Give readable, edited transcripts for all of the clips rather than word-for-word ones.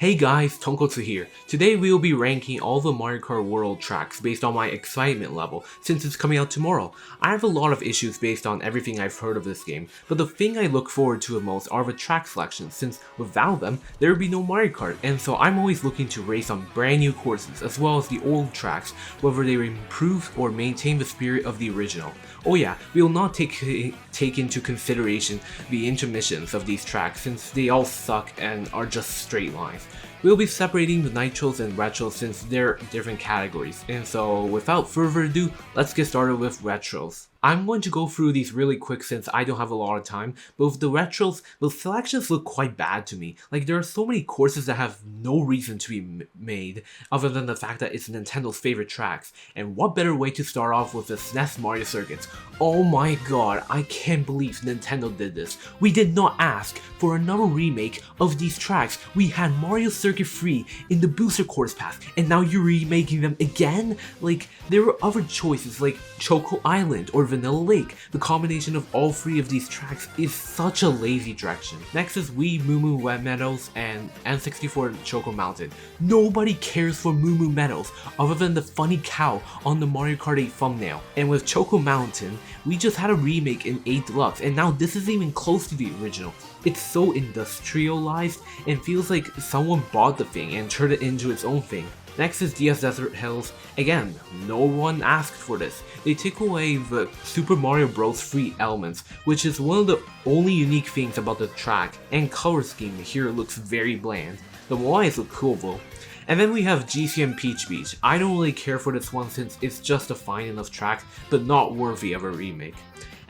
Hey guys, Tonkotsu here. Today we will be ranking all the Mario Kart World tracks based on my excitement level since it's coming out tomorrow. I have a lot of issues based on everything I've heard of this game, but the thing I look forward to the most are the track selections since without them, there would be no Mario Kart, and so I'm always looking to race on brand new courses as well as the old tracks, whether they improve or maintain the spirit of the original. Oh yeah, we will not take into consideration the intermissions of these tracks since they all suck and are just straight lines. We'll be separating the nitros and retros since they're different categories, and so without further ado, let's get started with retros. I'm going to go through these really quick since I don't have a lot of time, but with the retros, the selections look quite bad to me. Like there are so many courses that have no reason to be made other than the fact that it's Nintendo's favorite tracks, and what better way to start off with the SNES Mario circuits. Oh my god, I can't believe Nintendo did this. We did not ask for another remake of these tracks. We had Mario Circuit free in the Booster Course Pass, and now you're remaking them again? Like, there were other choices like Choco Island or Vanilla Lake. The combination of all three of these tracks is such a lazy direction. Next is Wii Moo Moo Wet Meadows and N64 Choco Mountain. Nobody cares for Moo Moo Meadows other than the funny cow on the Mario Kart 8 thumbnail. And with Choco Mountain, we just had a remake in 8 Deluxe, and now this isn't even close to the original. It's so industrialized and feels like someone bought the thing and turned it into its own thing. Next is DS Desert Hills. Again, no one asked for this. They took away the Super Mario Bros. Free elements, which is one of the only unique things about the track, and color scheme here looks very bland. The Moais look cool though. And then we have GCM Peach Beach. I don't really care for this one since it's just a fine enough track, but not worthy of a remake.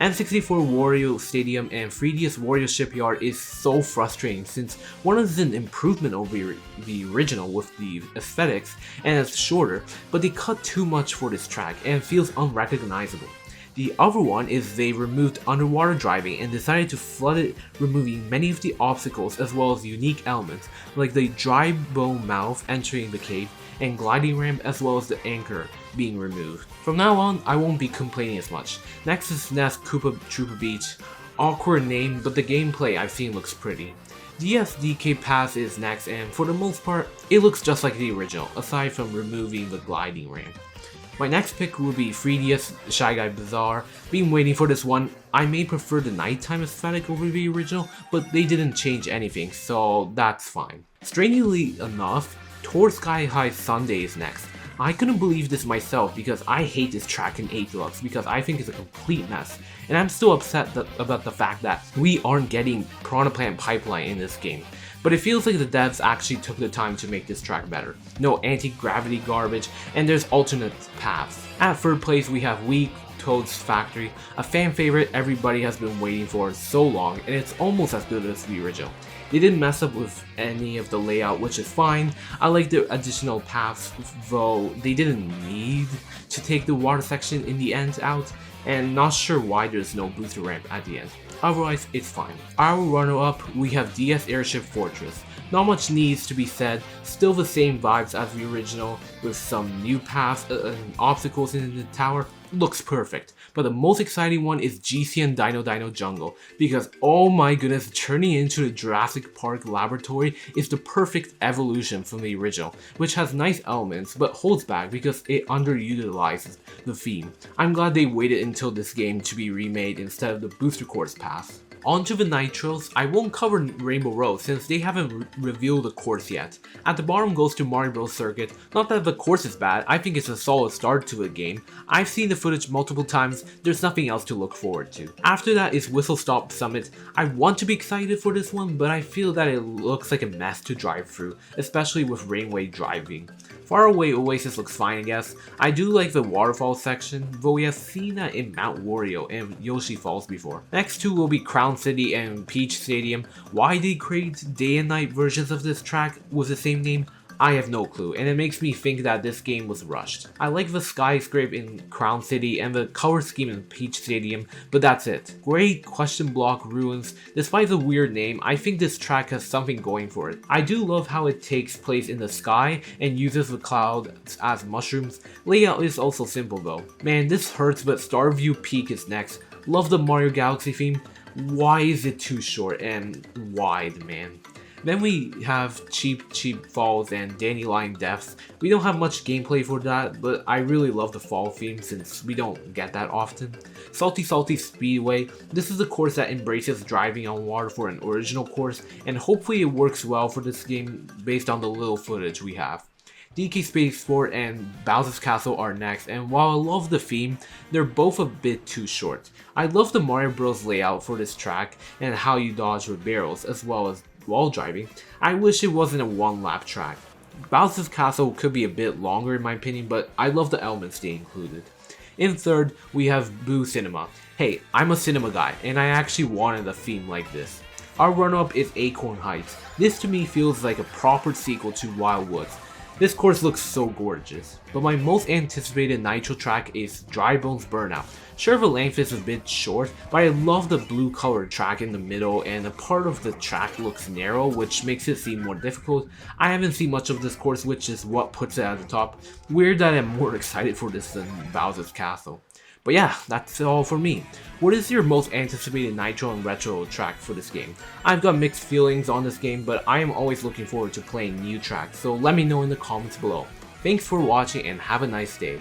N64 Wario Stadium and 3DS Wario Shipyard is so frustrating since one is an improvement over the original with the aesthetics and it's shorter, but they cut too much for this track and feels unrecognizable. The other one is they removed underwater driving and decided to flood it, removing many of the obstacles as well as unique elements like the dry bone mouth entering the cave and gliding ramp as well as the anchor being removed. From now on, I won't be complaining as much. Next is SNES Koopa Troopa Beach. Awkward name, but the gameplay I've seen looks pretty. DK Pass is next, and for the most part, it looks just like the original, aside from removing the gliding ramp. My next pick will be 3DS Shy Guy Bazaar. Been waiting for this one. I may prefer the nighttime aesthetic over the original, but they didn't change anything, so that's fine. Strangely enough, Tour Sky High Sunday is next. I couldn't believe this myself because I hate this track in 8 Deluxe because I think it's a complete mess, and I'm still upset about the fact that we aren't getting Piranha Plant Pipeline in this game. But it feels like the devs actually took the time to make this track better. No anti-gravity garbage, and there's alternate paths. At third place we have Wii Toad's Factory, a fan favorite everybody has been waiting for so long, and it's almost as good as the original. They didn't mess up with any of the layout, which is fine. I like the additional paths, though they didn't need to take the water section in the end out, and not sure why there's no booster ramp at the end. Otherwise, it's fine. Our runner-up, we have DS Airship Fortress. Not much needs to be said, still the same vibes as the original, with some new paths and obstacles in the tower. Looks perfect. But the most exciting one is GCN Dino Dino Jungle, because oh my goodness, turning into the Jurassic Park laboratory is the perfect evolution from the original, which has nice elements but holds back because it underutilizes the theme. I'm glad they waited until this game to be remade instead of the Booster Course Pass. Onto the Nitros, I won't cover Rainbow Road since they haven't revealed the course yet. At the bottom goes to Mario Bros Circuit. Not that the course is bad, I think it's a solid start to the game. I've seen the footage multiple times, there's nothing else to look forward to. After that is Whistle Stop Summit. I want to be excited for this one, but I feel that it looks like a mess to drive through, especially with Rainway driving. Faraway Oasis looks fine I guess. I do like the waterfall section, though we have seen that in Mount Wario and Yoshi Falls before. Next two will be Crown City and Peach Stadium. Why they create day and night versions of this track with the same name? I have no clue, and it makes me think that this game was rushed. I like the skyscraper in Crown City and the color scheme in Peach Stadium, but that's it. Great question block ruins. Despite the weird name, I think this track has something going for it. I do love how it takes place in the sky and uses the clouds as mushrooms. Layout is also simple though. Man, this hurts, but Starview Peak is next. Love the Mario Galaxy theme. Why is it too short and wide, man? Then we have Cheap Falls and Dandelion Depths. We don't have much gameplay for that, but I really love the fall theme since we don't get that often. Salty Speedway. This is a course that embraces driving on water for an original course, and hopefully it works well for this game based on the little footage we have. DK Spaceport and Bowser's Castle are next, and while I love the theme, they're both a bit too short. I love the Mario Bros layout for this track and how you dodge with barrels as well as wall driving. I wish it wasn't a one lap track. Bowser's Castle could be a bit longer in my opinion, but I love the elements they included. In third, we have Boo Cinema. Hey, I'm a cinema guy, and I actually wanted a theme like this. Our run-up is Acorn Heights. This to me feels like a proper sequel to Wild Woods. This course looks so gorgeous. But my most anticipated Nitro track is Dry Bones Burnout. Sure, the length is a bit short, but I love the blue colored track in the middle, and a part of the track looks narrow, which makes it seem more difficult. I haven't seen much of this course, which is what puts it at the top. Weird that I'm more excited for this than Bowser's Castle. But yeah, that's all for me. What is your most anticipated Nitro and Retro track for this game? I've got mixed feelings on this game, but I am always looking forward to playing new tracks, so let me know in the comments below. Thanks for watching and have a nice day.